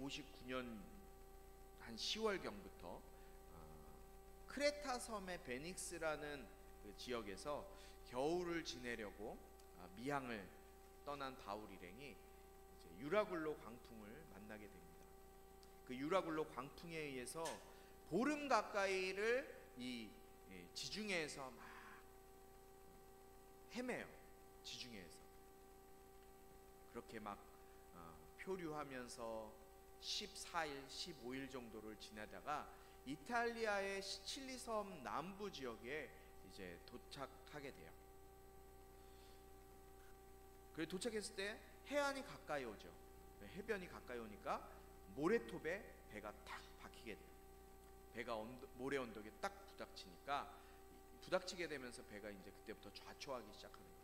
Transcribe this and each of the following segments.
59년 한 10월경부터 크레타 섬의 베닉스라는 그 지역에서 겨울을 지내려고 미항을 떠난 바울 일행이 이제 유라굴로 광풍을 만나게 됩니다. 그 유라굴로 광풍에 의해서 보름 가까이를 이 지중해에서 막 헤매요. 지중해에서 그렇게 막 표류하면서 14일, 15일 정도를 지나다가 이탈리아의 시칠리 섬 남부 지역에 이제 도착하게 돼요. 그래 도착했을 때 해안이 가까이 오죠. 해변이 가까이 오니까 모래톱에 배가 탁 박히게 돼요. 배가 모래 언덕에 딱 부닥치게 되면서 배가 이제 그때부터 좌초하기 시작합니다.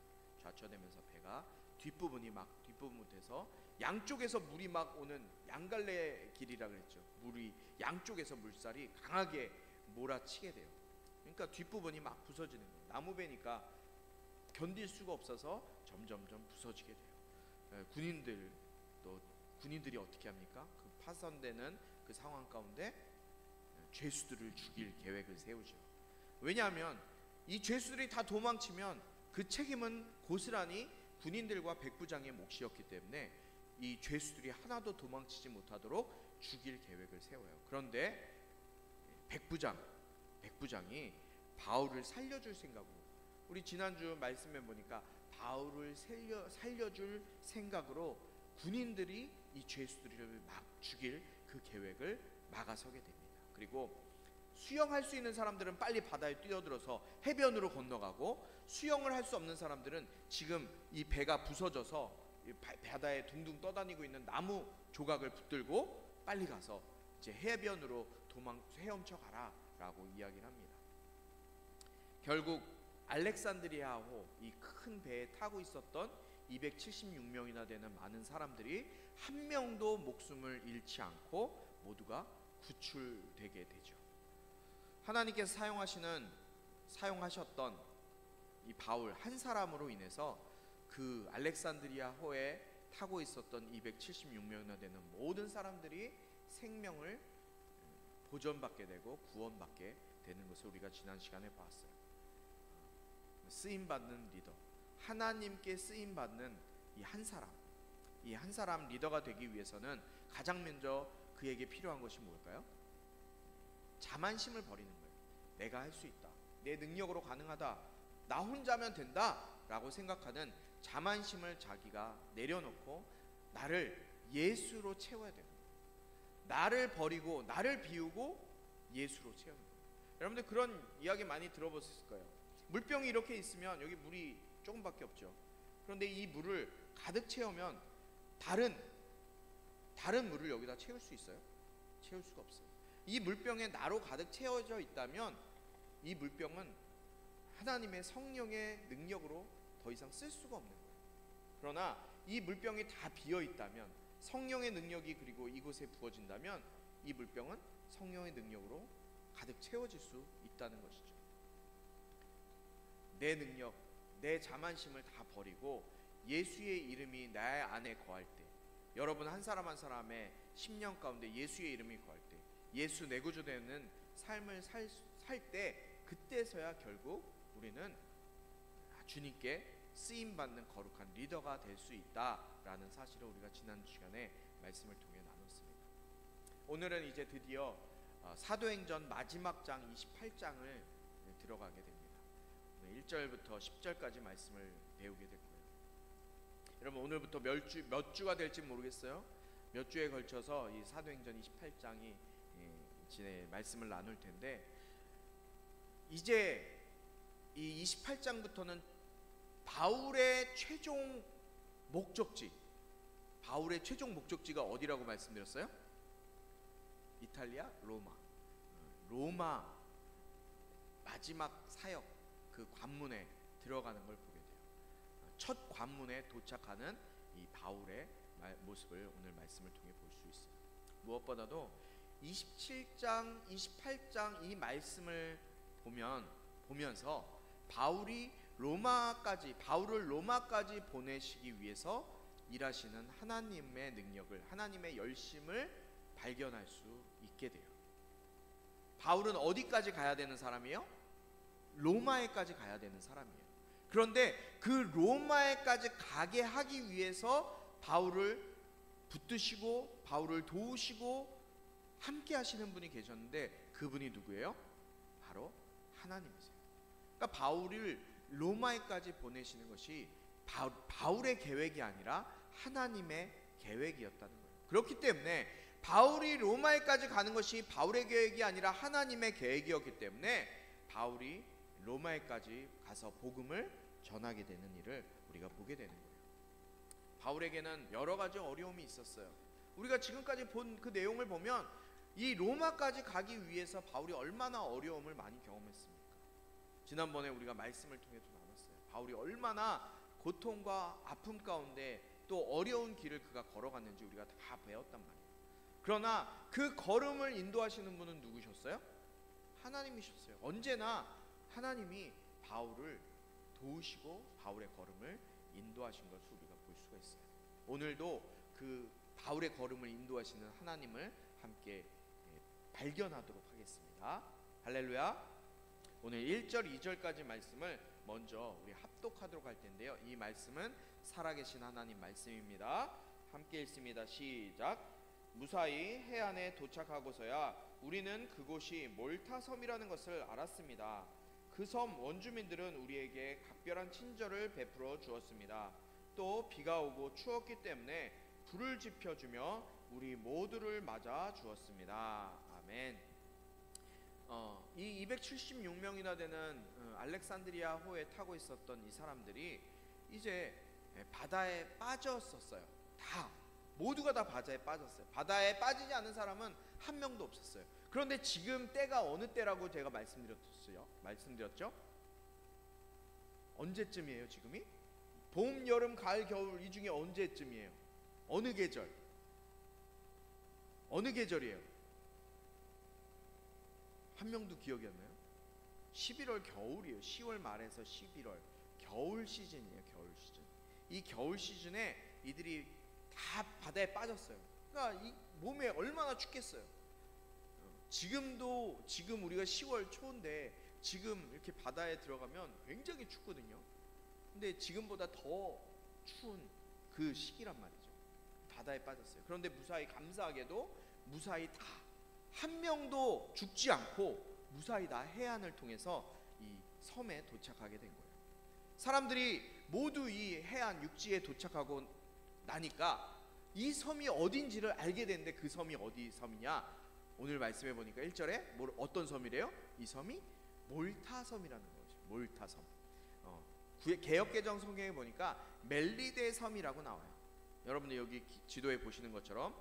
좌초되면서 배가 뒷부분부터 양쪽에서 물이 막 오는 양갈래 길이라 그랬죠. 물이 양쪽에서 물살이 강하게 몰아치게 돼요. 그러니까 뒷부분이 막 부서지는 거예요. 나무배니까 견딜 수가 없어서 점점점 부서지게 돼요. 군인들이 어떻게 합니까? 그 파손되는 그 상황 가운데 죄수들을 죽일 계획을 세우죠. 왜냐하면 이 죄수들이 다 도망치면 그 책임은 고스란히 군인들과 백부장의 몫이었기 때문에 이 죄수들이 하나도 도망치지 못하도록 죽일 계획을 세워요. 그런데 백부장이 바울을 살려줄 생각으로, 우리 지난주 말씀해 보니까 바울을 살려줄 생각으로 군인들이 이 죄수들을 막 죽일 그 계획을 막아서게 됩니다. 그리고 수영할 수 있는 사람들은 빨리 바다에 뛰어들어서 해변으로 건너가고, 수영을 할 수 없는 사람들은 지금 이 배가 부서져서 바다에 둥둥 떠다니고 있는 나무 조각을 붙들고 빨리 가서 이제 해변으로 헤엄쳐 가라 라고 이야기를 합니다. 결국 알렉산드리아호, 이 큰 배에 타고 있었던 276명이나 되는 많은 사람들이 한 명도 목숨을 잃지 않고 모두가 구출되게 되죠. 하나님께서 사용하셨던 이 바울 한 사람으로 인해서 그 알렉산드리아호에 타고 있었던 276명이나 되는 모든 사람들이 생명을 보존받게 되고 구원받게 되는 것을 우리가 지난 시간에 봤어요. 쓰임받는 리더, 하나님께 쓰임받는 이 한 사람 리더가 되기 위해서는 가장 먼저 그에게 필요한 것이 뭘까요? 자만심을 버리는 거예요. 내가 할 수 있다, 내 능력으로 가능하다, 나 혼자면 된다 라고 생각하는 자만심을 자기가 내려놓고 나를 예수로 채워야 됩니다. 나를 버리고 나를 비우고 예수로 채우는 거예요. 여러분들 그런 이야기 많이 들어보셨을 거예요. 물병이 이렇게 있으면 여기 물이 조금밖에 없죠. 그런데 이 물을 가득 채우면 다른 물을 여기다 채울 수 있어요? 채울 수가 없어요. 이 물병에 나로 가득 채워져 있다면 이 물병은 하나님의 성령의 능력으로 더 이상 쓸 수가 없는 거예요. 그러나 이 물병이 다 비어 있다면, 성령의 능력이 그리고 이곳에 부어진다면 이 물병은 성령의 능력으로 가득 채워질 수 있다는 것이죠. 내 능력, 내 자만심을 다 버리고 예수의 이름이 나의 안에 거할 때, 여러분 한 사람 한 사람의 심령 가운데 예수의 이름이 거할 때, 예수 내 구주 되는 삶을 살 때, 그때서야 결국 우리는 주님께 쓰임받는 거룩한 리더가 될 수 있다라는 사실을 우리가 지난 시간에 말씀을 통해 나눴습니다. 오늘은 이제 드디어 사도행전 마지막 장 28장을 들어가게 됩니다. 1절부터 10절까지 말씀을 배우게 될 거예요. 여러분 오늘부터 몇 주가 될지 모르겠어요. 몇 주에 걸쳐서 이 사도행전 28장이 말씀을 나눌 텐데, 이제 이 28장부터는 바울의 최종 목적지가 어디라고 말씀드렸어요? 이탈리아, 로마 마지막 사역, 그 관문에 들어가는 걸 보게 돼요. 첫 관문에 도착하는 이 바울의 모습을 오늘 말씀을 통해 볼 수 있어요. 무엇보다도 27장, 28장 이 말씀을 보면서 바울을 로마까지 보내시기 위해서 일하시는 하나님의 능력을, 하나님의 열심을 발견할 수 있게 돼요. 바울은 어디까지 가야 되는 사람이에요? 로마에까지 가야 되는 사람이에요. 그런데 그 로마에까지 가게 하기 위해서 바울을 붙드시고 바울을 도우시고 함께 하시는 분이 계셨는데 그분이 누구예요? 바로 하나님이세요. 그러니까 바울을 로마에까지 보내시는 것이 바울의 계획이 아니라 하나님의 계획이었다는 거예요. 그렇기 때문에 바울이 로마에까지 가는 것이 바울의 계획이 아니라 하나님의 계획이었기 때문에 바울이 로마에까지 가서 복음을 전하게 되는 일을 우리가 보게 되는 거예요. 바울에게는 여러 가지 어려움이 있었어요. 우리가 지금까지 본 그 내용을 보면 이 로마까지 가기 위해서 바울이 얼마나 어려움을 많이 경험했습니까? 지난번에 우리가 말씀을 통해서 나눴어요. 바울이 얼마나 고통과 아픔 가운데 또 어려운 길을 그가 걸어갔는지 우리가 다 배웠단 말이에요. 그러나 그 걸음을 인도하시는 분은 누구셨어요? 하나님이셨어요. 언제나 하나님이 바울을 도우시고 바울의 걸음을 인도하신 것을 우리가 볼 수가 있어요. 오늘도 그 바울의 걸음을 인도하시는 하나님을 함께 발견하도록 하겠습니다. 할렐루야. 오늘 1절 2절까지 말씀을 먼저 우리 합독하도록 할 텐데요. 이 말씀은 살아계신 하나님 말씀입니다. 함께 읽습니다. 시작. 무사히 해안에 도착하고서야 우리는 그곳이 몰타 섬이라는 것을 알았습니다. 그 섬 원주민들은 우리에게 각별한 친절을 베풀어 주었습니다. 또 비가 오고 추웠기 때문에 불을 지펴주며 우리 모두를 맞아 주었습니다. 아멘. 이 276명이나 되는 알렉산드리아 호에 타고 있었던 이 사람들이 이제 바다에 빠졌었어요. 다 모두가 다 바다에 빠졌어요. 바다에 빠지지 않은 사람은 한 명도 없었어요. 그런데 지금 때가 어느 때라고 제가 말씀드렸죠? 언제쯤이에요? 지금이? 봄, 여름, 가을, 겨울 이 중에 언제쯤이에요? 어느 계절? 어느 계절이에요? 한 명도 기억이 안 나요? 11월 겨울이에요. 10월 말에서 11월 겨울 시즌이에요. 겨울 시즌. 이 겨울 시즌에 이들이 다 바다에 빠졌어요. 그러니까 이 몸에 얼마나 춥겠어요. 지금 우리가 10월 초인데 지금 이렇게 바다에 들어가면 굉장히 춥거든요. 근데 지금보다 더 추운 그 시기란 말이죠. 바다에 빠졌어요. 그런데 무사히 감사하게도 무사히 다 한 명도 죽지 않고 무사히 다 해안을 통해서 이 섬에 도착하게 된 거예요. 사람들이 모두 이 해안 육지에 도착하고 나니까 이 섬이 어딘지를 알게 됐는데 그 섬이 어디 섬이냐? 오늘 말씀해 보니까 1절에 어떤 섬이래요? 이 섬이 몰타 섬이라는 거죠. 몰타 섬. 개역개정 성경에 보니까 멜리데 섬이라고 나와요. 여러분들 여기 지도에 보시는 것처럼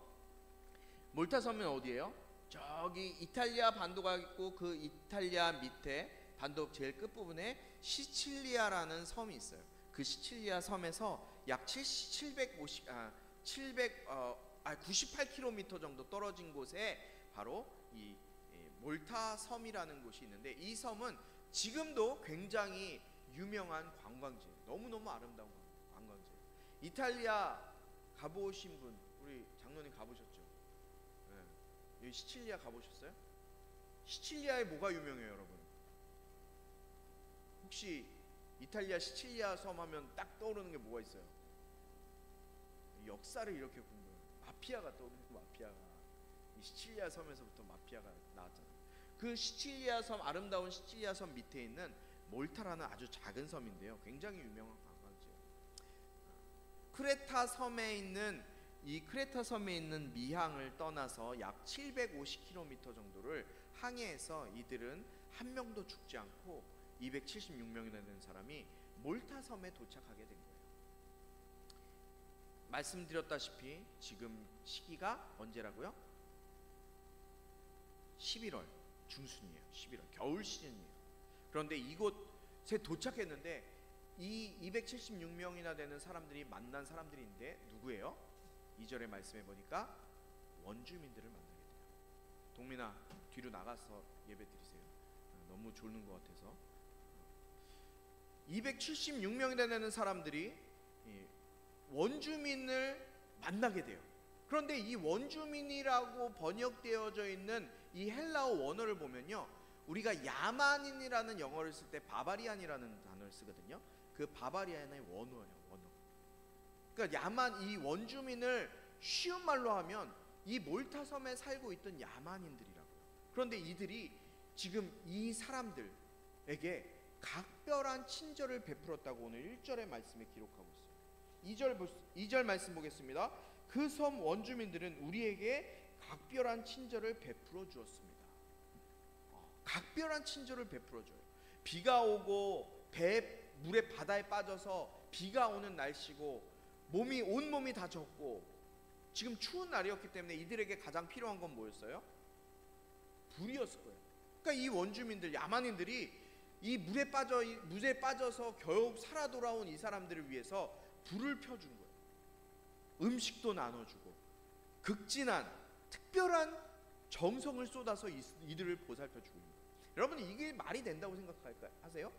몰타 섬은 어디예요? 저기 이탈리아 반도가 있고 그 이탈리아 밑에 반도 제일 끝부분에 시칠리아라는 섬이 있어요. 그 시칠리아 섬에서 약 98km 정도 떨어진 곳에 바로 이 몰타 섬이라는 곳이 있는데 이 섬은 지금도 굉장히 유명한 관광지예요. 너무너무 아름다운 관광지예요. 이탈리아 가보신 분, 우리 장로님 가보셨죠? 네. 여기 시칠리아 가보셨어요? 시칠리아에 뭐가 유명해요, 여러분? 혹시 이탈리아 시칠리아 섬 하면 딱 떠오르는 게 뭐가 있어요? 역사를 이렇게 공부해요. 마피아가 떠오르는 마피아가. 이 시칠리아 섬에서부터 마피아가 나왔잖아요. 그 시칠리아 섬, 아름다운 시칠리아 섬 밑에 있는 몰타라는 아주 작은 섬인데요. 굉장히 유명한 관광지예요. 크레타 섬에 있는 미항을 떠나서 약 750km 정도를 항해해서 이들은 한 명도 죽지 않고 276명이나 되는 사람이 몰타 섬에 도착하게 된 거예요. 말씀드렸다시피 지금 시기가 언제라고요? 11월 중순이에요. 11월 겨울 시즌이에요. 그런데 이곳에 도착했는데 이 276명이나 되는 사람들이 만난 사람들인데 누구예요? 2절의 말씀해 보니까 원주민들을 만나게 돼요. 동민아 뒤로 나가서 예배 드리세요. 너무 졸는 것 같아서. 276명이나 되는 사람들이 원주민을 만나게 돼요. 그런데 이 원주민이라고 번역되어져 있는 이 헬라어 원어를 보면요, 우리가 야만인이라는 영어를 쓸 때 바바리안이라는 단어를 쓰거든요. 그 바바리안의 원어예요, 원어. 그러니까 이 원주민을 쉬운 말로 하면 이 몰타섬에 살고 있던 야만인들이라고요. 그런데 이들이 지금 이 사람들에게 각별한 친절을 베풀었다고 오늘 1절의 말씀에 기록하고 있어요. 2절 말씀 보겠습니다. 그 섬 원주민들은 우리에게 각별한 친절을 베풀어 주었습니다. 각별한 친절을 베풀어 줘요. 비가 오고 물에 바다에 빠져서 비가 오는 날씨고 온몸이 다 젖고 지금 추운 날이었기 때문에 이들에게 가장 필요한 건 뭐였어요? 불이었을 거예요. 그러니까 이 원주민들, 야만인들이 이 물에 빠져서 겨우 살아 돌아온 이 사람들을 위해서 불을 펴준 거예요. 음식도 나눠주고 극진한 특별한 정성을 쏟아서 이들을 보살펴주고 있는 거예요. 여러분, 이게 말이 된다고 생각하세요?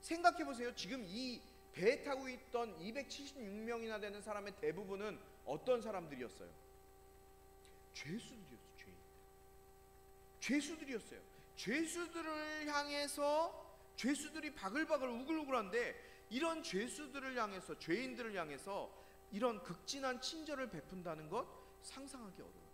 생각해보세요. 지금 이 배에 타고 있던 276명이나 되는 사람의 대부분은 어떤 사람들이었어요? 죄수들이었어요. 죄수들이었어요. 죄수들을 향해서, 죄수들이 바글바글 우글우글한데 이런 죄수들을 향해서, 죄인들을 향해서 이런 극진한 친절을 베푼다는 것 상상하기 어려워요.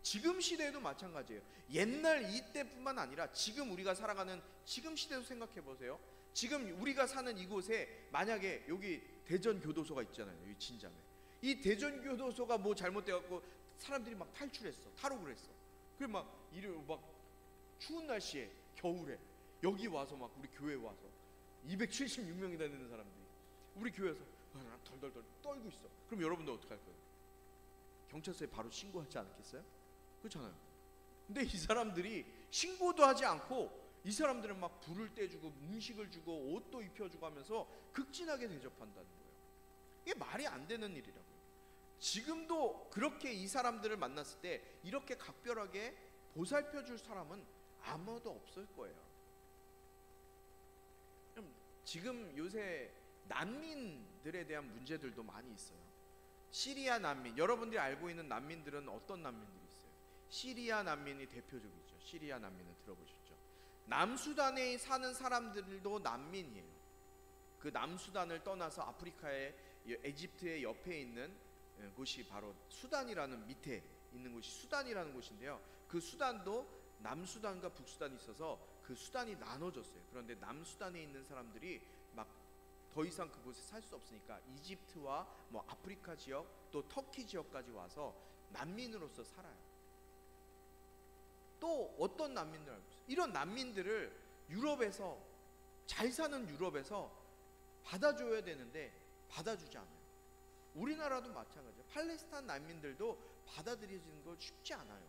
지금 시대에도 마찬가지예요. 옛날 이때뿐만 아니라 지금 우리가 살아가는 지금 시대도 생각해 보세요. 지금 우리가 사는 이곳에 만약에 여기 대전교도소가 있잖아요. 여기 진자매. 이 대전교도소가 뭐 잘못돼갖고 사람들이 막 탈출했어, 탈옥을 했어. 그래 막 추운 날씨에 겨울에 여기 와서 막 우리 교회 와서 276명이 되는 사람들이 우리 교회에서 덜덜덜 떨고 있어. 그럼 여러분들 어떡할 거예요? 경찰서에 바로 신고하지 않겠어요? 그렇잖아요. 근데 이 사람들이 신고도 하지 않고 이 사람들은 막 불을 떼주고 음식을 주고 옷도 입혀주고 하면서 극진하게 대접한다는 거예요. 이게 말이 안 되는 일이라고요. 지금도 그렇게 이 사람들을 만났을 때 이렇게 각별하게 보살펴줄 사람은 아무도 없을 거예요. 지금 요새 난민들에 대한 문제들도 많이 있어요. 시리아 난민, 여러분들이 알고 있는 난민들은 어떤 난민들이 있어요? 시리아 난민이 대표적이죠. 시리아 난민은 들어보셨죠? 남수단에 사는 사람들도 난민이에요. 그 남수단을 떠나서 아프리카의 에집트의 옆에 있는 곳이 바로 수단이라는, 밑에 있는 곳이 수단이라는 곳인데요. 그 수단도 남수단과 북수단이 있어서 그 수단이 나눠졌어요. 그런데 남수단에 있는 사람들이 막 더 이상 그곳에 살 수 없으니까 이집트와 뭐 아프리카 지역 또 터키 지역까지 와서 난민으로서 살아요. 또 어떤 난민들 알고 있어요? 이런 난민들을 유럽에서, 잘 사는 유럽에서 받아줘야 되는데 받아주지 않아요. 우리나라도 마찬가지예요. 팔레스타인 난민들도 받아들여지는 거 쉽지 않아요.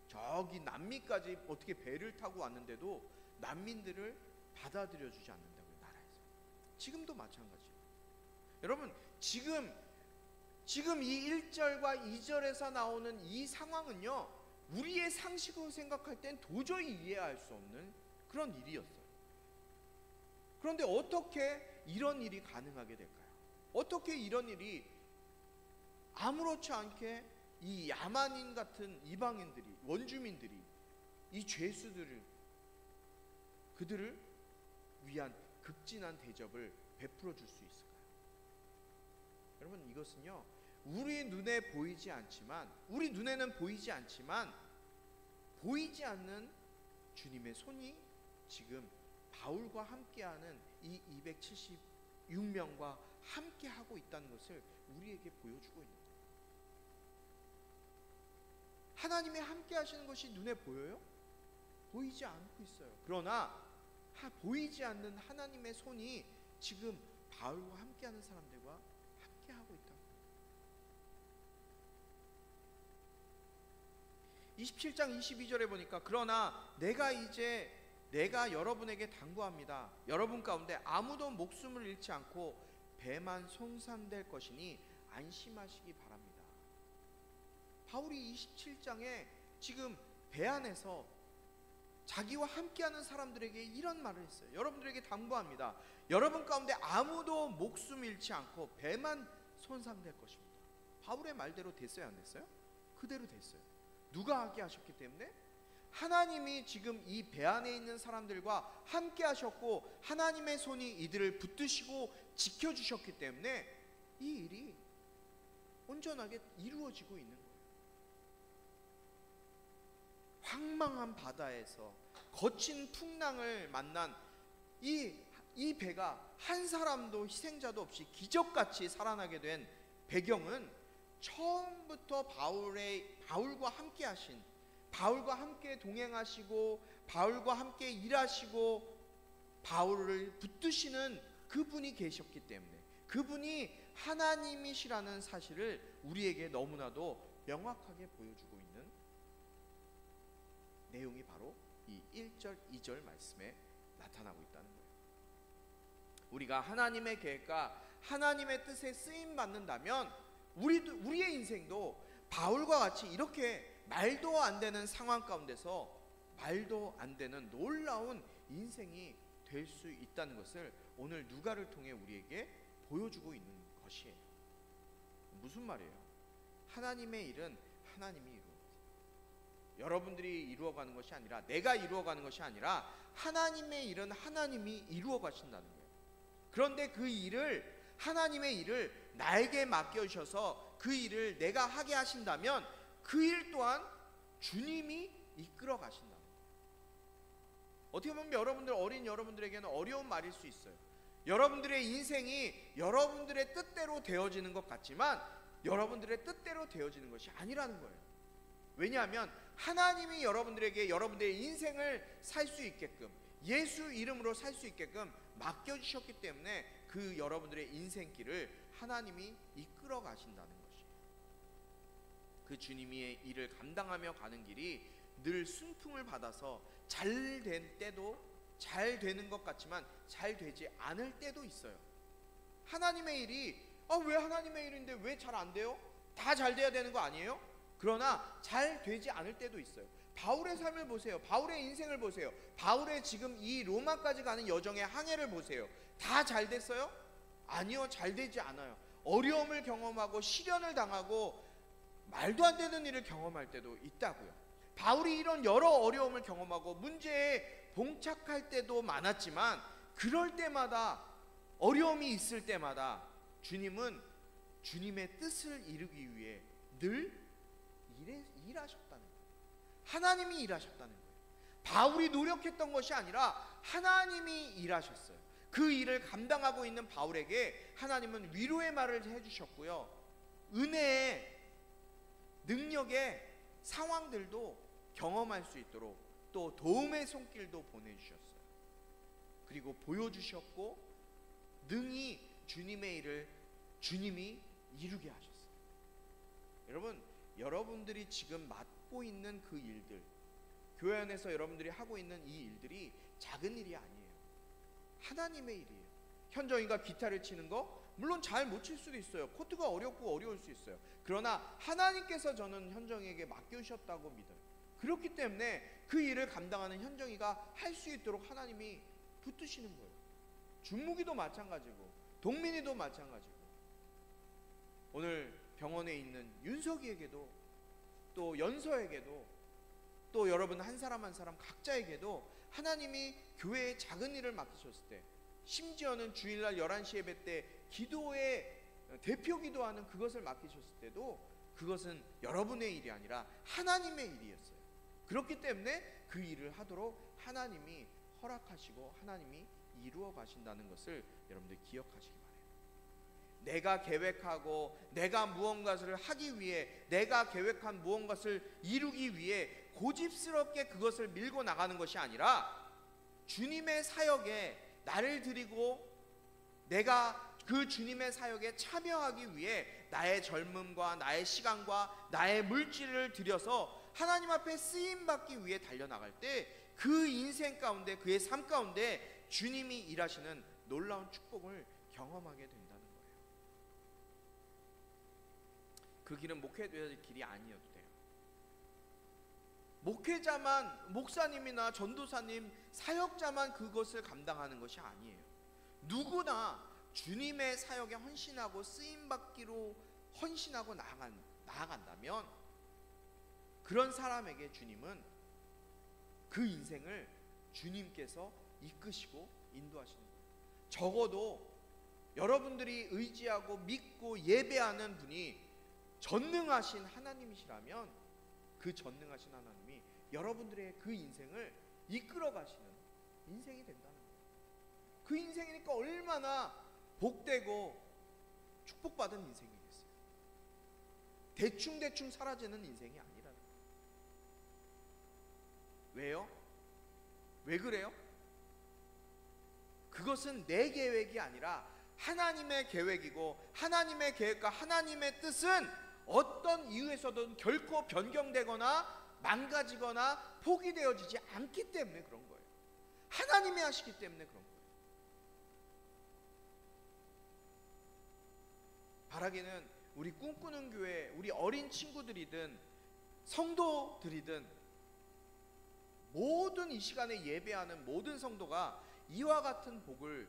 저기 남미까지 어떻게 배를 타고 왔는데도 난민들을 받아들여주지 않는다고요, 나라에서. 지금도 마찬가지예요. 여러분, 지금 이 1절과 2절에서 나오는 이 상황은요, 우리의 상식으로 생각할 땐 도저히 이해할 수 없는 그런 일이었어요. 그런데 어떻게 이런 일이 가능하게 될까요? 어떻게 이런 일이 아무렇지 않게 이 야만인 같은 이방인들이, 원주민들이 이 죄수들을, 그들을 위한 극진한 대접을 베풀어 줄 수 있을까요? 여러분, 이것은요, 우리 눈에는 보이지 않지만 보이지 않는 주님의 손이 지금 바울과 함께하는 이 276명과 함께하고 있다는 것을 우리에게 보여주고 있는 거예요. 하나님이 함께 하시는 것이 눈에 보여요? 보이지 않고 있어요. 그러나 보이지 않는 하나님의 손이 지금 바울과 함께하는 사람들과 함께하고 있다. 27장 22절에 보니까 그러나 내가 여러분에게 당부합니다. 여러분 가운데 아무도 목숨을 잃지 않고 배만 손상될 것이니 안심하시기 바랍니다. 바울이 27장에 지금 배 안에서 자기와 함께하는 사람들에게 이런 말을 했어요. 여러분들에게 당부합니다. 여러분 가운데 아무도 목숨 잃지 않고 배만 손상될 것입니다. 바울의 말대로 됐어요, 안 됐어요? 그대로 됐어요. 누가 하게 하셨기 때문에? 하나님이 지금 이 배 안에 있는 사람들과 함께 하셨고 하나님의 손이 이들을 붙드시고 지켜주셨기 때문에 이 일이 온전하게 이루어지고 있는 거예요. 황망한 바다에서 거친 풍랑을 만난 이 배가 한 사람도 희생자도 없이 기적같이 살아나게 된 배경은 처음부터 바울과 함께 하신, 바울과 함께 동행하시고 바울과 함께 일하시고 바울을 붙드시는 그분이 계셨기 때문에, 그분이 하나님이시라는 사실을 우리에게 너무나도 명확하게 보여주고 있는 내용이 바로 이 1절 2절 말씀에 나타나고 있다는 거예요. 우리가 하나님의 계획과 하나님의 뜻에 쓰임 받는다면 우리의 인생도 바울과 같이 이렇게 말도 안 되는 상황 가운데서 말도 안 되는 놀라운 인생이 될 수 있다는 것을 오늘 누가를 통해 우리에게 보여주고 있는 것이에요. 무슨 말이에요? 하나님의 일은 하나님이 이루어가세요. 여러분들이 이루어가는 것이 아니라, 내가 이루어가는 것이 아니라 하나님의 일은 하나님이 이루어 가신다는 거예요. 그런데 그 일을, 하나님의 일을 나에게 맡겨주셔서 그 일을 내가 하게 하신다면 그 일 또한 주님이 이끌어 가신다는 거예요. 어떻게 보면 어린 여러분들에게는 어려운 말일 수 있어요. 여러분들의 인생이 여러분들의 뜻대로 되어지는 것 같지만 여러분들의 뜻대로 되어지는 것이 아니라는 거예요. 왜냐하면 하나님이 여러분들에게 여러분들의 인생을 살 수 있게끔, 예수 이름으로 살 수 있게끔 맡겨주셨기 때문에 그 여러분들의 인생길을 하나님이 이끌어 가신다는 것이에요. 그 주님의 일을 감당하며 가는 길이 늘 순풍을 받아서 잘 된 때도, 잘 되는 것 같지만 잘 되지 않을 때도 있어요. 하나님의 일이 왜 하나님의 일인데 왜 잘 안 돼요? 다 잘 돼야 되는 거 아니에요? 그러나 잘 되지 않을 때도 있어요. 바울의 삶을 보세요. 바울의 인생을 보세요. 바울의 지금 이 로마까지 가는 여정의 항해를 보세요. 다 잘 됐어요? 아니요, 잘 되지 않아요. 어려움을 경험하고 시련을 당하고 말도 안 되는 일을 경험할 때도 있다고요. 바울이 이런 여러 어려움을 경험하고 문제에 봉착할 때도 많았지만 그럴 때마다, 어려움이 있을 때마다 주님은 주님의 뜻을 이루기 위해 늘 일하셨다는 거예요. 하나님이 일하셨다는 거예요. 바울이 노력했던 것이 아니라 하나님이 일하셨어요. 그 일을 감당하고 있는 바울에게 하나님은 위로의 말을 해주셨고요, 은혜의, 능력의 상황들도 경험할 수 있도록 또 도움의 손길도 보내주셨어요. 그리고 보여주셨고 능히 주님의 일을 주님이 이루게 하셨어요. 여러분들이 지금 맡고 있는 그 일들, 교회 안에서 여러분들이 하고 있는 이 일들이 작은 일이 아니에요. 하나님의 일이에요. 현정이가 기타를 치는 거 물론 잘 못 칠 수도 있어요. 코드가 어렵고 어려울 수 있어요. 그러나 하나님께서 저는 현정이에게 맡겨주셨다고 믿어요. 그렇기 때문에 그 일을 감당하는 현정이가 할 수 있도록 하나님이 붙드시는 거예요. 준묵이도 마찬가지고 동민이도 마찬가지고 오늘 병원에 있는 윤석이에게도 또 연서에게도 또 여러분 한 사람 한 사람 각자에게도 하나님이 교회의 작은 일을 맡기셨을 때, 심지어는 주일날 11시 예배 때 기도의 대표 기도하는 그것을 맡기셨을 때도 그것은 여러분의 일이 아니라 하나님의 일이었어요. 그렇기 때문에 그 일을 하도록 하나님이 허락하시고 하나님이 이루어 가신다는 것을 여러분들 기억하시기 바랍니다. 내가 계획하고 내가 무언가를 하기 위해, 내가 계획한 무언가를 이루기 위해 고집스럽게 그것을 밀고 나가는 것이 아니라 주님의 사역에 나를 드리고 내가 그 주님의 사역에 참여하기 위해 나의 젊음과 나의 시간과 나의 물질을 들여서 하나님 앞에 쓰임받기 위해 달려나갈 때 그 인생 가운데, 그의 삶 가운데 주님이 일하시는 놀라운 축복을 경험하게 된다는 거예요. 그 길은 목회될 길이 아니어도 돼요. 목회자만, 목사님이나 전도사님, 사역자만 그것을 감당하는 것이 아니에요. 누구나 주님의 사역에 헌신하고 쓰임받기로 헌신하고 나아간다면 그런 사람에게 주님은 그 인생을 주님께서 이끄시고 인도하시는 거예요. 적어도 여러분들이 의지하고 믿고 예배하는 분이 전능하신 하나님이시라면 그 전능하신 하나님이 여러분들의 그 인생을 이끌어 가시는 인생이 된다는 거예요. 그 인생이니까 얼마나 복되고 축복받은 인생이겠어요. 대충대충 사라지는 인생이 아니라는 거예요. 왜요? 왜 그래요? 그것은 내 계획이 아니라 하나님의 계획이고, 하나님의 계획과 하나님의 뜻은 어떤 이유에서든 결코 변경되거나 망가지거나 포기되어지지 않기 때문에 그런 거예요. 하나님이 하시기 때문에 그런 거예요. 바라기는 우리 꿈꾸는 교회, 우리 어린 친구들이든 성도들이든 모든 이 시간에 예배하는 모든 성도가 이와 같은 복을,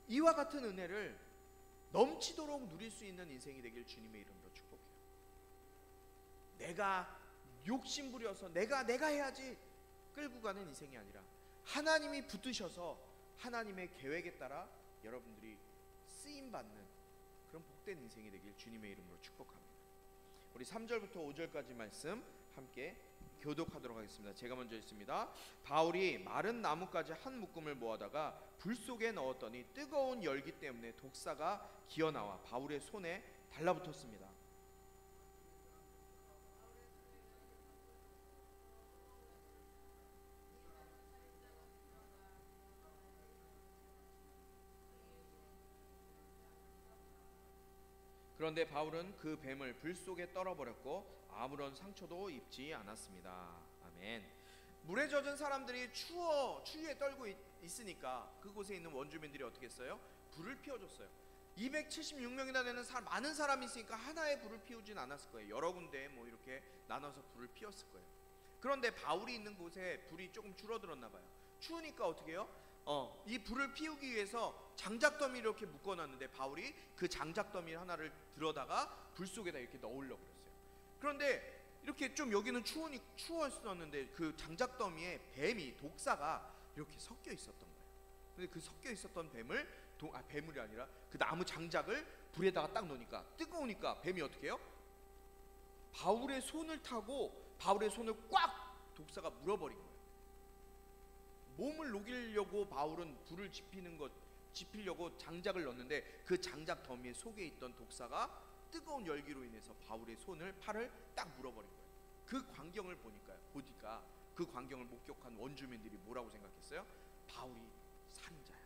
이와 같은 은혜를 넘치도록 누릴 수 있는 인생이 되길 주님의 이름으로 축복해요. 내가 욕심부려서 내가 해야지 끌고 가는 인생이 아니라 하나님이 붙으셔서 하나님의 계획에 따라 여러분들이 쓰임받는 그런 복된 인생이 되길 주님의 이름으로 축복합니다. 우리 3절부터 5절까지 말씀 함께 교독하도록 하겠습니다. 제가 먼저 읽습니다. 바울이 마른 나뭇가지 한 묶음을 모아다가 불 속에 넣었더니 뜨거운 열기 때문에 독사가 기어나와 바울의 손에 달라붙었습니다. 그런데 바울은 그 뱀을 불 속에 떨어버렸고 아무런 상처도 입지 않았습니다. 아멘. 물에 젖은 사람들이 추위에 떨고 있으니까 그곳에 있는 원주민들이 어떻게 했어요? 불을 피워줬어요. 276명이나 되는 많은 사람이 있으니까 하나의 불을 피우진 않았을 거예요. 여러 군데 뭐 이렇게 나눠서 불을 피웠을 거예요. 그런데 바울이 있는 곳에 불이 조금 줄어들었나 봐요. 추우니까 어떻게 해요? 이 불을 피우기 위해서 장작더미를 이렇게 묶어놨는데 바울이 그 장작더미 하나를 들어다가 불 속에다 이렇게 넣으려고 그랬어요. 그런데 이렇게 좀 여기는 추웠었는데 그 장작더미에 뱀이, 독사가 이렇게 섞여 있었던 거예요. 근데 그 섞여 있었던 뱀물이 아니라 그 나무 장작을 불에다가 딱 놓으니까 뜨거우니까 뱀이 어떻게 해요? 바울의 손을 타고 바울의 손을 꽉 독사가 물어버린 거예요. 몸을 녹이려고 바울은 불을 지피려고 장작을 넣었는데 그 장작 더미 속에 있던 독사가 뜨거운 열기로 인해서 바울의 팔을 딱 물어버린 거예요. 그 광경을 보니까 그 광경을 목격한 원주민들이 뭐라고 생각했어요? 바울이 살인자야.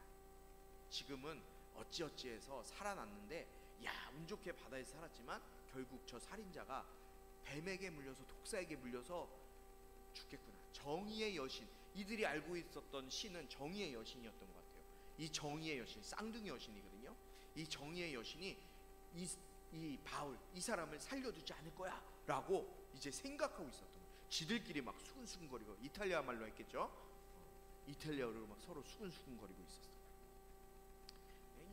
지금은 어찌어찌해서 살아났는데, 야, 운 좋게 바다에서 살았지만 결국 저 살인자가 뱀에게 물려서, 독사에게 물려서 죽겠구나. 정의의 여신, 이들이 알고 있었던 신은 정의의 여신이었던 것 같아요. 이 정의의 여신, 쌍둥이 여신이거든요. 이 정의의 여신이 이 바울, 이 사람을 살려두지 않을 거야 라고 이제 생각하고 있었던 거예요. 지들끼리 막 수근수근거리고, 이탈리아 말로 했겠죠. 이탈리아어로 막 서로 수근수근거리고 있었어요.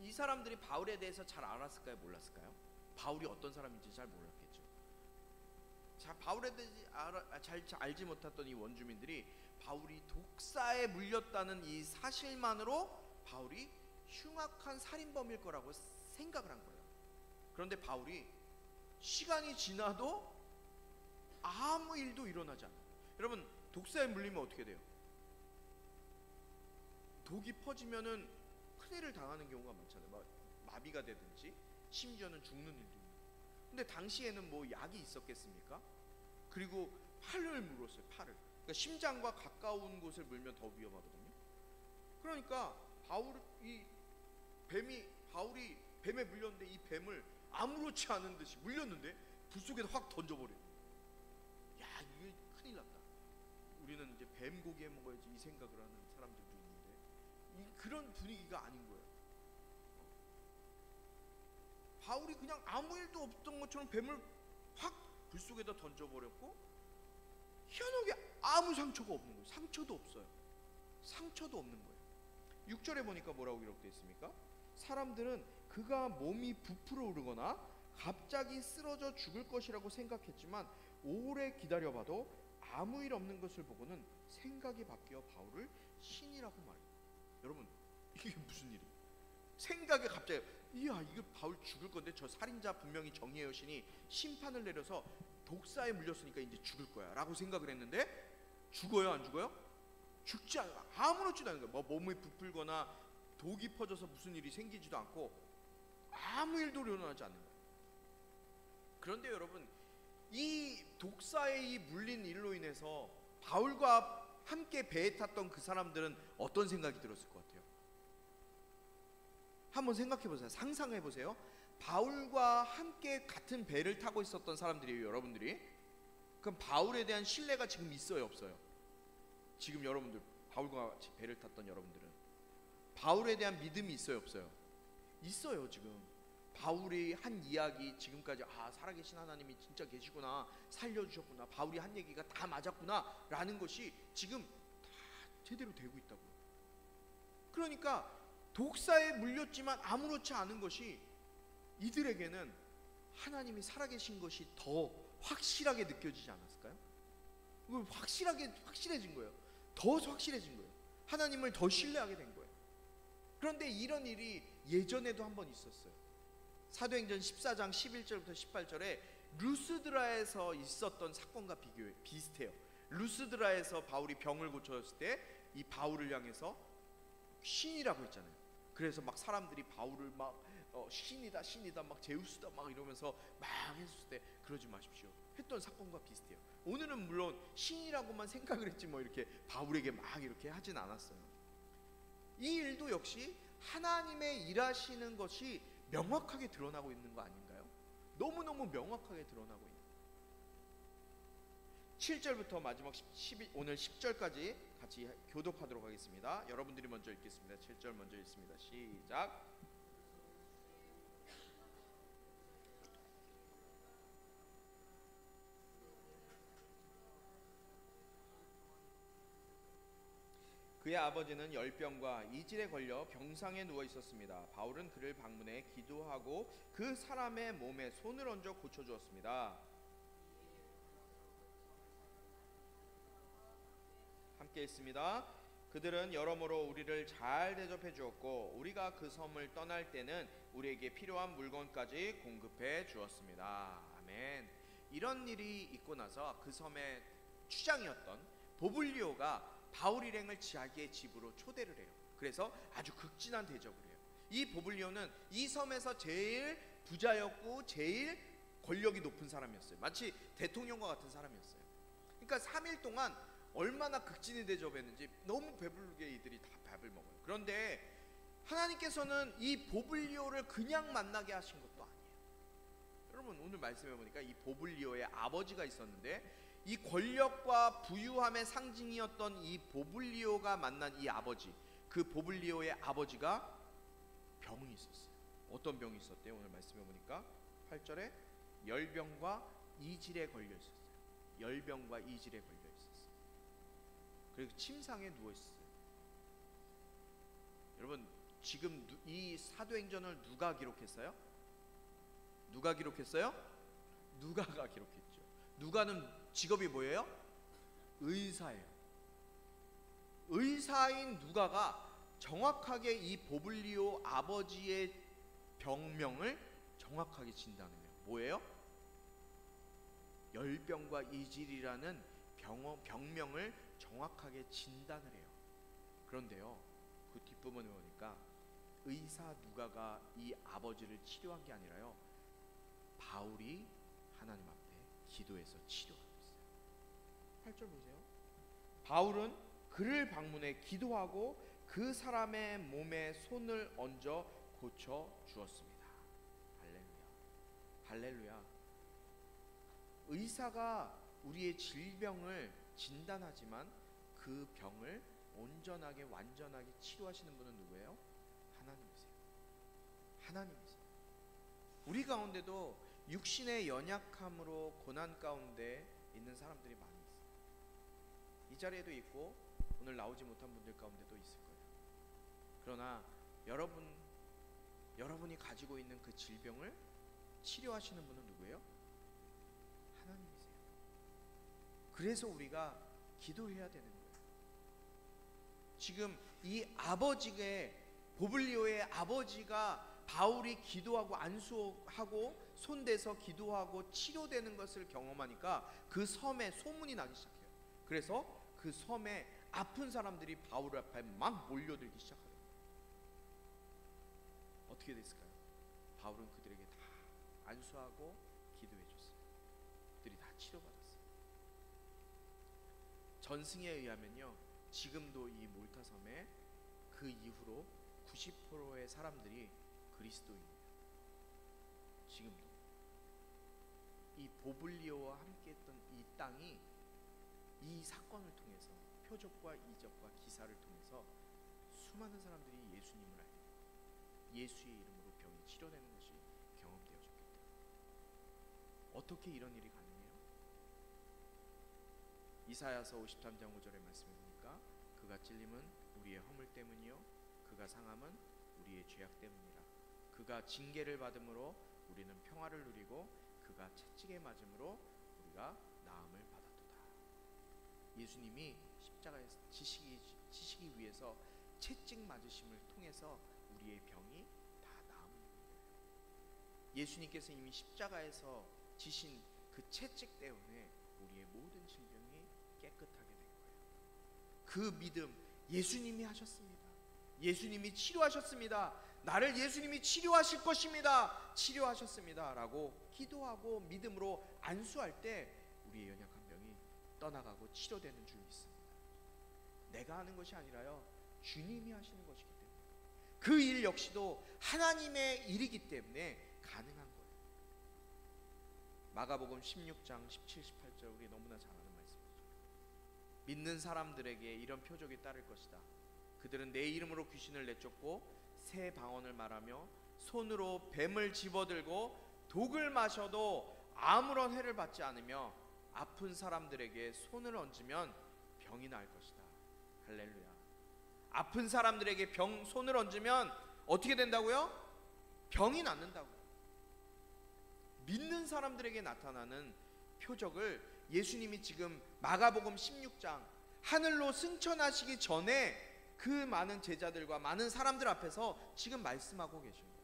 이 사람들이 바울에 대해서 잘 알았을까요? 몰랐을까요? 바울이 어떤 사람인지 잘 몰랐겠죠. 자, 바울에 대해서 잘 알지 못했던 이 원주민들이 바울이 독사에 물렸다는 이 사실만으로 바울이 흉악한 살인범일 거라고 생각을 한 거예요. 그런데 바울이 시간이 지나도 아무 일도 일어나지 않아요. 여러분, 독사에 물리면 어떻게 돼요? 독이 퍼지면은 큰일을 당하는 경우가 많잖아요. 마비가 되든지 심지어는 죽는 일도 있고. 근데 당시에는 뭐 약이 있었겠습니까? 그리고 팔을 물었어요. 팔을. 그러니까 심장과 가까운 곳을 물면 더 위험하거든요. 그러니까 바울이 뱀에 물렸는데 이 뱀을 아무렇지 않은 듯이 물렸는데 불 속에다 확 던져버려요. 야, 이게 큰일 났다. 우리는 이제 뱀 고기 해 먹어야지 이 생각을 하는 사람들도 있는데 그런 분위기가 아닌 거예요. 바울이 그냥 아무 일도 없던 것처럼 뱀을 확 불 속에다 던져버렸고 희한하게 아무 상처가 없는 거예요. 상처도 없어요. 상처도 없는 거예요. 6절에 보니까 뭐라고 기록되어 있습니까? 사람들은 그가 몸이 부풀어 오르거나 갑자기 쓰러져 죽을 것이라고 생각했지만 오래 기다려봐도 아무 일 없는 것을 보고는 생각이 바뀌어 바울을 신이라고 말해요. 여러분, 이게 무슨 일이에요? 생각이 갑자기, 이야, 이거 바울 죽을 건데, 저 살인자 분명히 정의의 여신이 심판을 내려서 독사에 물렸으니까 이제 죽을 거야 라고 생각을 했는데, 죽어요 안 죽어요? 죽지 않아요. 아무렇지도 않은 거예요. 뭐 몸이 부풀거나 독이 퍼져서 무슨 일이 생기지도 않고 아무 일도 일어나지 않는 거예요. 그런데 여러분, 이 독사에 이 물린 일로 인해서 바울과 함께 배에 탔던 그 사람들은 어떤 생각이 들었을 것 같아요? 한번 생각해 보세요. 상상해 보세요. 바울과 함께 같은 배를 타고 있었던 사람들이에요, 여러분들이. 그럼 바울에 대한 신뢰가 지금 있어요, 없어요? 지금 여러분들, 바울과 같이 배를 탔던 여러분들은 바울에 대한 믿음이 있어요, 없어요? 있어요. 지금 바울이 한 이야기, 지금까지 살아계신 하나님이 진짜 계시구나, 살려주셨구나, 바울이 한 얘기가 다 맞았구나 라는 것이 지금 다 제대로 되고 있다고요. 그러니까 독사에 물렸지만 아무렇지 않은 것이 이들에게는 하나님이 살아계신 것이 더 확실하게 느껴지지 않았을까요? 확실해진 거예요. 더 확실해진 거예요. 하나님을 더 신뢰하게 된 거예요. 그런데 이런 일이 예전에도 한번 있었어요. 사도행전 14장 11절부터 18절에 루스드라에서 있었던 사건과 비슷해요. 루스드라에서 바울이 병을 고쳤을 때 이 바울을 향해서 신이라고 했잖아요. 그래서 막 사람들이 바울을 막 신이다 신이다 막 제우스다 막 이러면서 막 했을 때, 그러지 마십시오 했던 사건과 비슷해요. 오늘은 물론 신이라고만 생각을 했지 뭐 이렇게 바울에게 막 이렇게 하진 않았어요. 이 일도 역시 하나님의 일하시는 것이 명확하게 드러나고 있는 거 아닌가요? 너무너무 명확하게 드러나고 있는 7절부터 마지막 오늘 10절까지 같이 교독하도록 하겠습니다. 여러분들이 먼저 읽겠습니다. 7절 먼저 읽습니다. 시작. 그의 아버지는 열병과 이질에 걸려 병상에 누워 있었습니다. 바울은 그를 방문해 기도하고 그 사람의 몸에 손을 얹어 고쳐주었습니다. 함께 읽습니다. 그들은 여러모로 우리를 잘 대접해 주었고 우리가 그 섬을 떠날 때는 우리에게 필요한 물건까지 공급해 주었습니다. 아멘. 이런 일이 있고 나서 그 섬의 추장이었던 보블리오가 바울 일행을 자기의 집으로 초대를 해요. 그래서 아주 극진한 대접을 해요. 이 보블리오는 이 섬에서 제일 부자였고 제일 권력이 높은 사람이었어요. 마치 대통령과 같은 사람이었어요. 그러니까 3일 동안 얼마나 극진히 대접했는지 너무 배부르게 이들이 다 밥을 먹어요. 그런데 하나님께서는 이 보블리오를 그냥 만나게 하신 것도 아니에요. 여러분, 오늘 말씀해 보니까 이 보블리오의 아버지가 있었는데 이 권력과 부유함의 상징이었던 이 보블리오가 만난 이 아버지, 그 보블리오의 아버지가 병이 있었어요. 어떤 병이 있었대요? 오늘 말씀해 보니까 8절에 열병과 이질에 걸려 있었어요. 열병과 이질에 걸려 있었어요. 그리고 침상에 누워 있었어요. 여러분, 지금 이 사도행전을 누가 기록했어요? 누가 기록했어요? 누가가 기록했죠. 누가는 직업이 뭐예요? 의사예요. 의사인 누가가 정확하게 이 보블리오 아버지의 병명을 정확하게 진단해요. 뭐예요? 열병과 이질이라는 병명을 정확하게 진단을 해요. 그런데요, 그 뒷부분을 보니까 의사 누가가 이 아버지를 치료한 게 아니라요, 바울이 하나님 앞에 기도해서 치료하고 있어요. 8절 보세요. 바울은 그를 방문해 기도하고 그 사람의 몸에 손을 얹어 고쳐 주었습니다. 할렐루야. 할렐루야. 의사가 우리의 질병을 진단하지만 그 병을 온전하게 완전하게 치료하시는 분은 누구예요? 하나님이세요. 하나님이세요. 우리 가운데도 육신의 연약함으로 고난 가운데 있는 사람들이 많이 있어요. 이 자리에도 있고 오늘 나오지 못한 분들 가운데도 있을 거예요. 그러나 여러분이 가지고 있는 그 질병을 치료하시는 분은 누구예요? 하나님이세요. 그래서 우리가 기도해야 되는 거예요. 지금 이 아버지의, 보블리오의 아버지가 바울이 기도하고 안수하고 손대서 기도하고 치료되는 것을 경험하니까 그 섬에 소문이 나기 시작해요. 그래서 그 섬에 아픈 사람들이 바울 앞에 막 몰려들기 시작하는 거예요. 어떻게 됐을까요? 바울은 그들에게 다 안수하고 기도해 줬어요. 그들이 다 치료받았어요. 전승에 의하면요, 지금도 이 몰타 섬에 그 이후로 90%의 사람들이 그리스도인이에요. 지금도 이 보블리오와 함께했던 이 땅이 이 사건을 통해서, 표적과 이적과 기사를 통해서 수많은 사람들이 예수님을 알고 예수의 이름으로 병이 치료되는 것이 경험되어졌기 때문에. 어떻게 이런 일이 가능해요? 이사야서 53장 5절의 말씀에 보니까 그가 찔림은 우리의 허물 때문이요 그가 상함은 우리의 죄악 때문이라. 그가 징계를 받음으로 우리는 평화를 누리고 그가 채찍에 맞음으로 우리가 나음을 받았도다. 예수님이 십자가에서 지시기 위해서 채찍 맞으심을 통해서 우리의 병이 다 나음을 누려요. 예수님께서 이미 십자가에서 지신 그 채찍 때문에 우리의 모든 질병이 깨끗하게 된 거예요. 그 믿음, 예수님이 하셨습니다. 예수님이 치료하셨습니다. 나를 예수님이 치료하실 것입니다. 치료하셨습니다 라고 기도하고 믿음으로 안수할 때 우리의 연약한 병이 떠나가고 치료되는 줄 믿습니다. 내가 하는 것이 아니라요, 주님이 하시는 것이기 때문에, 그 일 역시도 하나님의 일이기 때문에 가능한 거예요. 마가복음 16장 17, 18절 우리 너무나 잘 아는 말씀이죠. 믿는 사람들에게 이런 표적이 따를 것이다. 그들은 내 이름으로 귀신을 내쫓고 새 방언을 말하며 손으로 뱀을 집어들고 독을 마셔도 아무런 해를 받지 않으며 아픈 사람들에게 손을 얹으면 병이 나을 것이다. 할렐루야. 아픈 사람들에게 손을 얹으면 어떻게 된다고요? 병이 낫는다고. 믿는 사람들에게 나타나는 표적을 예수님이 지금 마가복음 16장 하늘로 승천하시기 전에 그 많은 제자들과 많은 사람들 앞에서 지금 말씀하고 계신 거예요.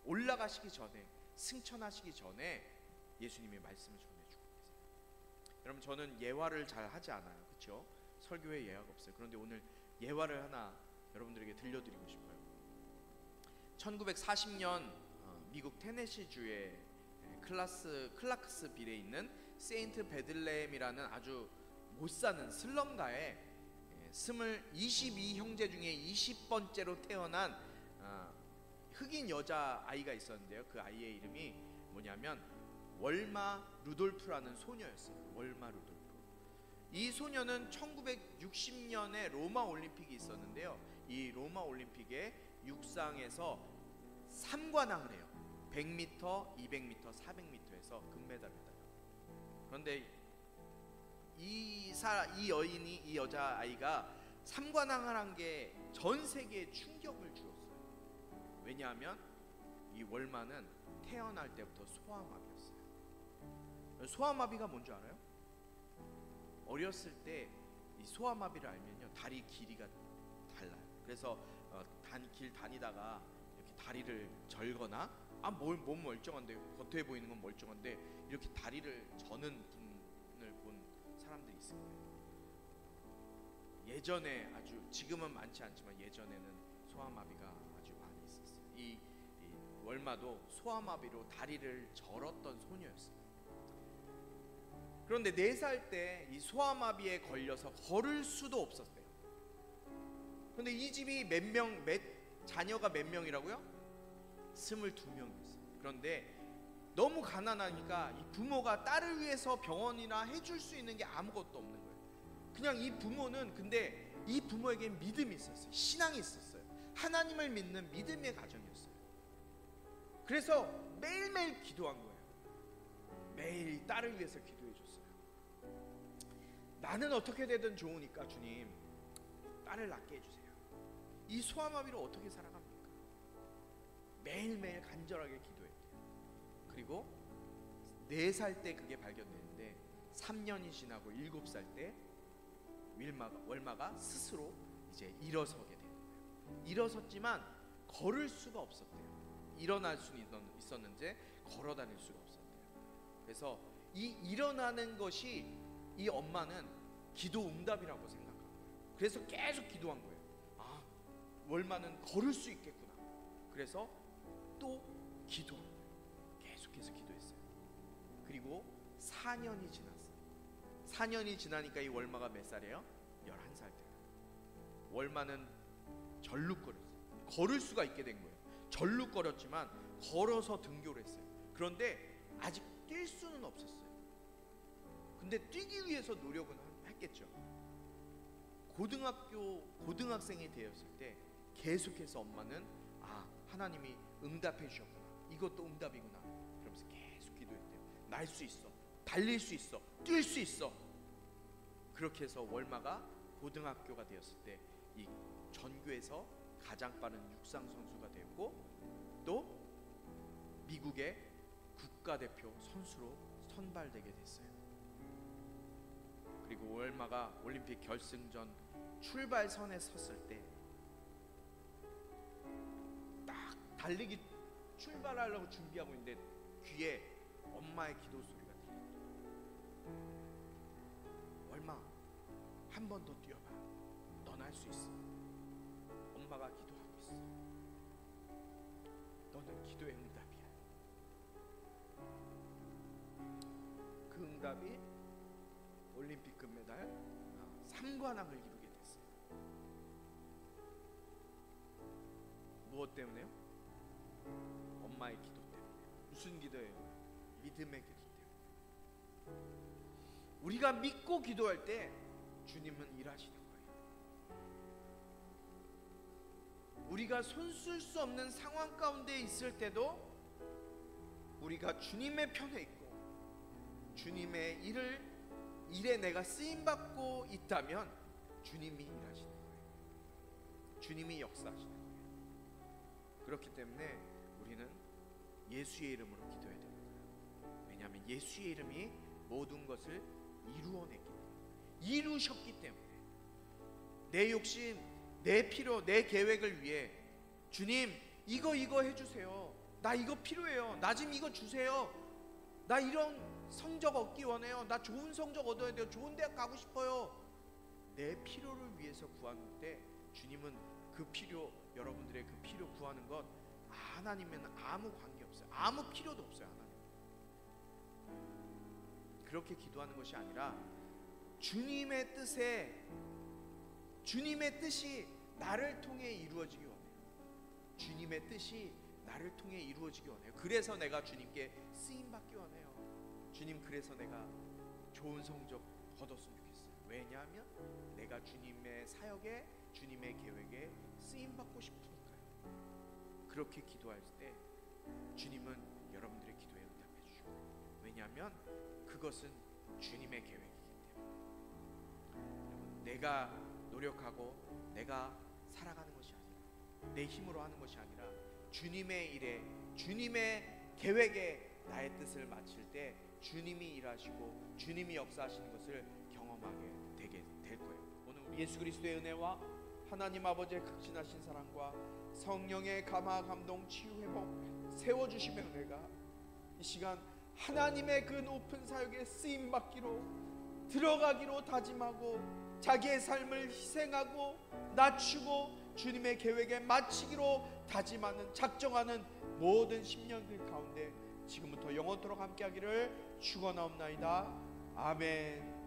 올라가시기 전에, 승천하시기 전에 예수님의 말씀을 전해주고 계세요. 여러분, 저는 예화를 잘 하지 않아요. 그렇죠? 설교에 예화가 없어요. 그런데 오늘 예화를 하나 여러분들에게 들려드리고 싶어요. 1940년 미국 테네시주의 클라크스빌에 있는 세인트 베들레헴이라는 아주 못사는 슬럼가에 22 형제 중에 20번째로 태어난 흑인 여자 아이가 있었는데요. 그 아이의 이름이 뭐냐면 월마 루돌프라는 소녀였어요. 월마 루돌프. 이 소녀는 1960년에 로마 올림픽이 있었는데요. 이 로마 올림픽에 육상에서 3관왕을 해요. 100m, 200m, 400m에서 금메달을 따요. 그런데 이 여인이, 이 여자아이가 3관왕을 한 게 전 세계에 충격을 주었어요. 왜냐하면 이 월마는 태어날 때부터 소아마비였어요. 소아마비가 뭔지 알아요? 어렸을 때 이 소아마비를 알면요, 다리 길이가 달라요. 그래서 길 다니다가 이렇게 다리를 절거나 몸 멀쩡한데, 겉에 보이는 건 멀쩡한데 이렇게 다리를 저는 분을 본 사람들이 있을 거예요. 예전에, 아주 지금은 많지 않지만 예전에는 소아마비가 아주 많이 있었어요. 이 월마도 소아마비로 다리를 절었던 소녀였어요. 그런데 4살 때 이 소아마비에 걸려서 걸을 수도 없었대요. 그런데 이 집이 자녀가 몇 명이라고요? 22명이었어요. 그런데 너무 가난하니까 이 부모가 딸을 위해서 병원이나 해줄 수 있는 게 아무것도 없는 거예요. 그냥 이 부모는, 근데 이 부모에겐 믿음이 있었어요. 신앙이 있었어요. 하나님을 믿는 믿음의 가정이었어요. 그래서 매일매일 기도한 거예요. 매일 딸을 위해서 기도해 줬어요. 나는 어떻게 되든 좋으니까 주님, 딸을 낳게 해주세요. 이 소아마비로 어떻게 살아갑니까? 매일매일 간절하게 기도했대요. 그리고 4살 때 그게 발견되는데 3년이 지나고 7살 때 월마가 스스로 이제 일어서게 되는 거예요. 일어섰지만 걸을 수가 없었대요. 일어날 수는 있었는데 걸어 다닐 수가 없었대요. 그래서 이 일어나는 것이 이 엄마는 기도 응답이라고 생각한 거예요. 그래서 계속 기도한 거예요. 아, 월마는 걸을 수 있겠구나. 그래서 또 기도한 거예요. 계속해서 기도했어요. 그리고 4년이 지났어요. 4년이 지나니까 이 월마가 몇 살이에요? 11살 때. 월마는 절룩거렸어요. 걸을 수가 있게 된 거예요. 절룩거렸지만 걸어서 등교를 했어요. 그런데 아직 뛸 수는 없었어요. 근데 뛰기 위해서 노력은 했겠죠. 고등학생이 되었을 때 계속해서 엄마는 하나님이 응답해 주셨구나. 이것도 응답이구나. 그러면서 계속 기도했대요. 날 수 있어. 달릴 수 있어. 뛸 수 있어. 그렇게 해서 월마가 고등학교가 되었을 때 이 전교에서 가장 빠른 육상 선수가 되었고 또 미국의 국가대표 선수로 선발되게 됐어요. 그리고 월마가 올림픽 결승전 출발선에 섰을 때 딱 달리기 출발하려고 준비하고 있는데 귀에 엄마의 기도 소리가 들려요. 월마, 한 번 더 뛰어봐. 넌 할 수 있어. 엄마가 기도하고 있어. 너는 기도의 응답이야. 그 응답이 올림픽 금메달 3관왕을 이루게 됐어요. 무엇 때문에요? 엄마의 기도 때문에. 무슨 기도예요? 믿음의 기도 때문에. 우리가 믿고 기도할 때 주님은 일하시는 거예요. 우리가 손 쓸 수 없는 상황 가운데 있을 때도 우리가 주님의 편에 있고 주님의 일에 내가 쓰임받고 있다면 주님이 일하시는 거예요. 주님이 역사하시는 거예요. 그렇기 때문에 우리는 예수의 이름으로 기도해야 됩니다. 왜냐하면 예수의 이름이 모든 것을 이루어냈기 때문에, 이루셨기 때문에 내 욕심, 내 필요, 내 계획을 위해 주님 이거 해주세요. 나 이거 필요해요. 나 지금 이거 주세요. 나 이런 성적 얻기 원해요. 나 좋은 성적 얻어야 돼요. 좋은 대학 가고 싶어요. 내 필요를 위해서 구하는 때 주님은 그 필요, 여러분들의 그 필요 구하는 것 하나님은 아무 관계없어요. 아무 필요도 없어요. 하나님. 그렇게 기도하는 것이 아니라 주님의 뜻이 나를 통해 이루어지기 원해요. 주님의 뜻이 나를 통해 이루어지기 원해요. 그래서 내가 주님께 쓰임받기 원해요. 주님, 그래서 내가 좋은 성적 얻었으면 좋겠어요. 왜냐하면 내가 주님의 사역에, 주님의 계획에 쓰임받고 싶으니까요. 그렇게 기도할 때 주님은 여러분들의 기도에 응답해 주시고, 왜냐하면 그것은 주님의 계획이기 때문에. 여러분, 내가 노력하고 내가 살아가는 것이 아니라, 내 힘으로 하는 것이 아니라 주님의 일에, 주님의 계획에 나의 뜻을 마칠 때 주님이 일하시고 주님이 역사하시는 것을 경험하게 되게 될 거예요. 오늘 우리 예수 그리스도의 은혜와 하나님 아버지의 극진하신 사랑과 성령의 감화, 감동, 치유, 회복 세워주심의 은혜가 이 시간 하나님의 그 높은 사역에 쓰임받기로, 들어가기로 다짐하고 자기의 삶을 희생하고 낮추고 주님의 계획에 마치기로 다짐하는, 작정하는 모든 10년들 가운데 지금부터 영원토록 함께하기를 축원하옵나이다. 아멘.